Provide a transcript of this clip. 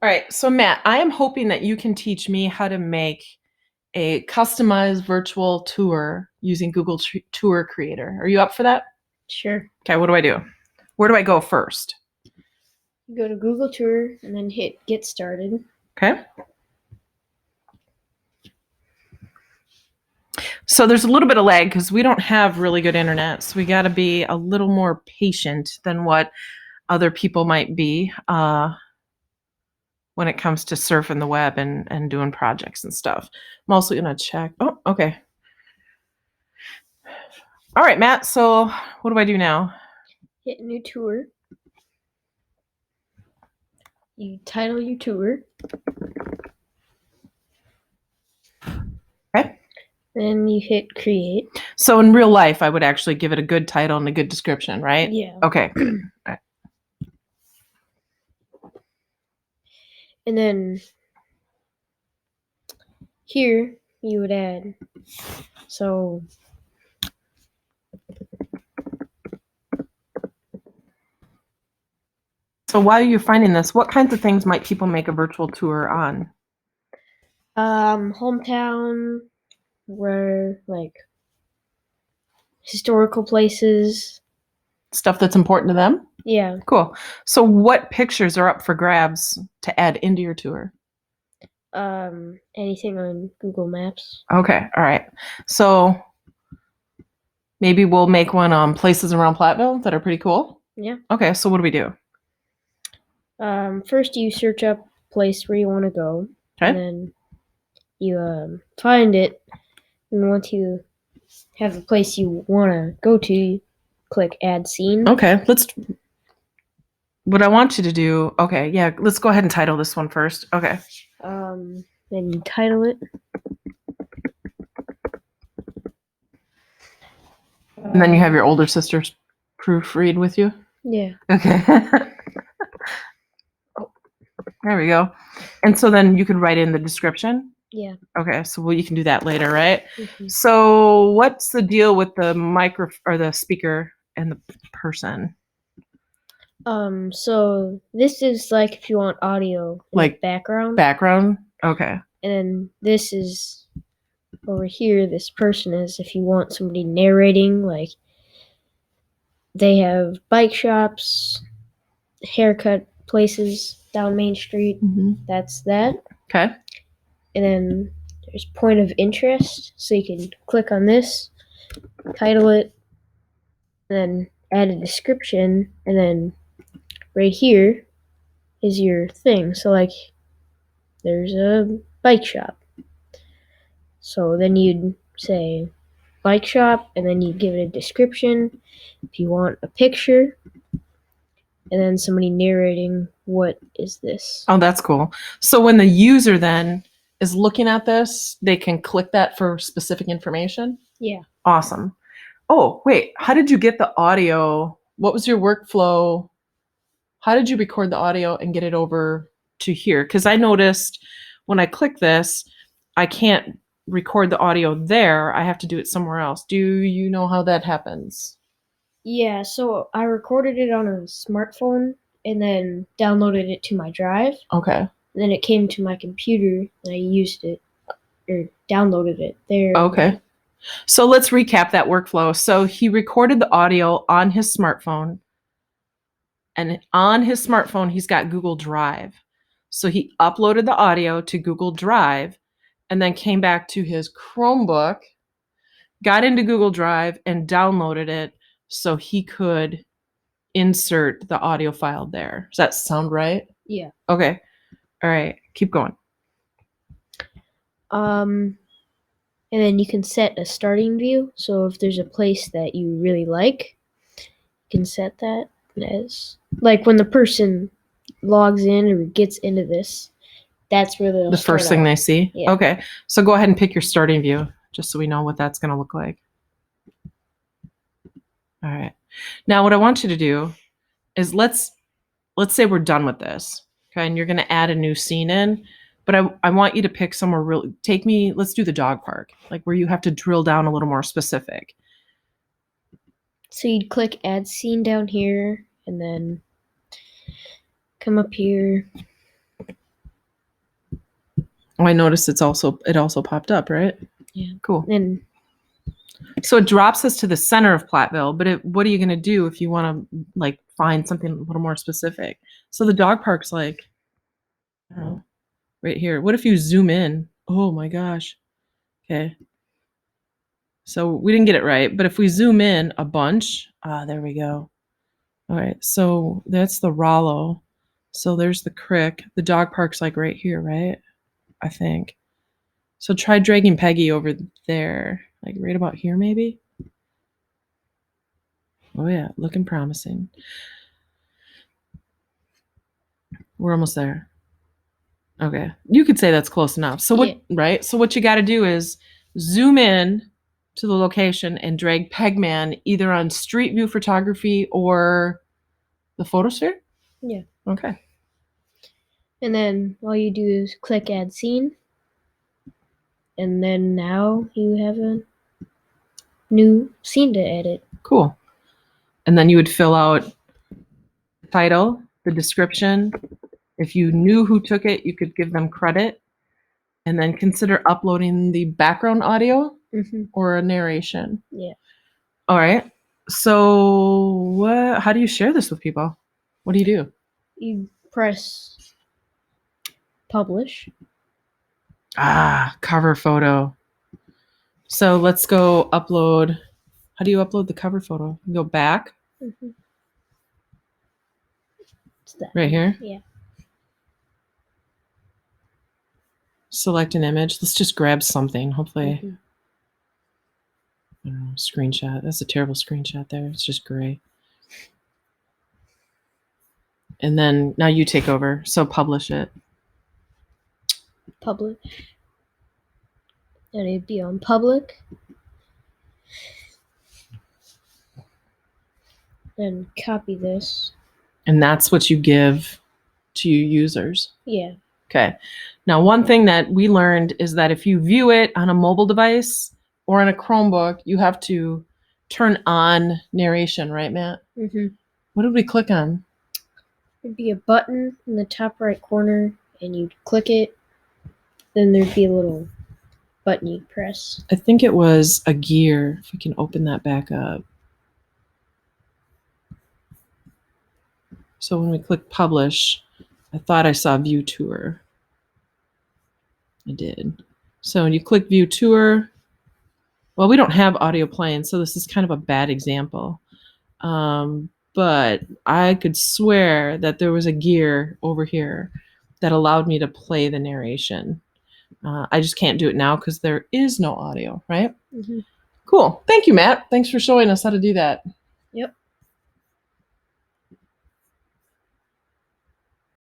All right, so Matt, I am hoping that you can teach me how to make a customized virtual tour using Google Tour Creator. Are you up for that? Sure. Okay, what do I do? Where do I go first? You go to Google Tour and then hit Get Started. Okay. So there's a little bit of lag because we don't have really good internet. So we got to be a little more patient than what other people might be when it comes to surfing the web and doing projects and stuff. I'm also going to check. Oh, okay. All right, Matt. So what do I do now? Hit New Tour. You title your tour. Okay. Then you hit Create. So in real life, I would actually give it a good title and a good description, right? Yeah. Okay. Good. All right. And then here you would add. So So while you're finding this, what kinds of things might people make a virtual tour on? hometown, where like historical places. Stuff that's important to them? Yeah. Cool. So what pictures are up for grabs to add into your tour? Anything on Google Maps. Okay. All right. So maybe we'll make one on places around Platteville that are pretty cool. Yeah. Okay. So what do we do? First you search up a place where you want to go. Okay. And then you find it. And once you have the place you want to go to, you click Add Scene. Okay. What I want you to do. Okay. Yeah. Let's go ahead and title this one first. Okay. Then you title it. And then you have your older sister's proofread with you. Yeah. Okay. There we go. And so then you could write in the description. Yeah. Okay, so you can do that later, right? Mm-hmm. So what's the deal with the micro or the speaker and the person? So this is like if you want audio in Like the background. Background? Okay. And then this is over here, this person is if you want somebody narrating, like they have bike shops, haircut places down Main Street. Mm-hmm. That's that. Okay. And then there's point of interest. So you can click on this, title it, and then add a description. And then right here is your thing. So, like, there's a bike shop. So then you'd say bike shop, and then you'd give it a description. If you want a picture, and then somebody narrating what is this. Oh, that's cool. So when the user then is looking at this, they can click that for specific information? Yeah. Awesome. Oh, wait. How did you get the audio? What was your workflow? How did you record the audio and get it over to here? Because I noticed when I click this, I can't record the audio there. I have to do it somewhere else. Do you know how that happens? Yeah, so I recorded it on a smartphone and then downloaded it to my drive. Okay. And then it came to my computer and I used it or downloaded it there. Okay. So let's recap that workflow. So he recorded the audio on his smartphone. And on his smartphone, he's got Google Drive. So he uploaded the audio to Google Drive and then came back to his Chromebook, got into Google Drive, and downloaded it so he could insert the audio file there. Does that sound right? Yeah. Okay. All right. Keep going. And then you can set a starting view. So if there's a place that you really like, you can set that as like when the person logs in or gets into this, that's where they'll The first thing they see? Yeah. Okay. So go ahead and pick your starting view just so we know what that's going to look like. All right. Now what I want you to do is let's say we're done with this. Okay. And you're going to add a new scene in. But I want you to pick somewhere really, let's do the dog park, like where you have to drill down a little more specific. So you'd click add scene down here and then come up here Oh, I noticed it also popped up, right? Yeah. Cool. And So it drops us to the center of Platteville, but what are you going to do if you want to like find something a little more specific? So the dog park's like, I don't know, right here. What if you zoom in? Oh my gosh. Okay. So we didn't get it right, but if we zoom in a bunch, there we go. All right. So that's the Rollo. So there's the crick. The dog park's like right here, right? I think. So try dragging Peggy over there, like right about here, maybe. Oh yeah, looking promising. We're almost there. Okay. You could say that's close enough. So what, right? So what you got to do is zoom in to the location and drag Pegman either on Street View Photography or the Photosphere? Yeah. Okay. And then all you do is click add scene. And then now you have a new scene to edit. Cool. And then you would fill out the title, the description. If you knew who took it, you could give them credit. And then consider uploading the background audio or a narration. Yeah. All right. So how do you share this with people? What do you do? You press publish. Cover photo. So let's go upload. How do you upload the cover photo? You go back. Right here? Yeah. Select an image. Let's just grab something. Hopefully. I don't know, screenshot. That's a terrible screenshot there. It's just gray. And then now you take over. So publish it. Publish. And it'd be on public. Then copy this. And that's what you give to your users. Yeah. Okay. Now, one thing that we learned is that if you view it on a mobile device or on a Chromebook, you have to turn on narration, right, Matt? What did we click on? There'd be a button in the top right corner, and you'd click it. Then there'd be a little button you'd press. I think it was a gear. If we can open that back up. So when we click publish, I thought I saw view tour. I did. So when you click view tour, well, we don't have audio playing, so this is kind of a bad example. But I could swear that there was a gear over here that allowed me to play the narration. I just can't do it now because there is no audio, right? Cool. Thank you, Matt. Thanks for showing us how to do that.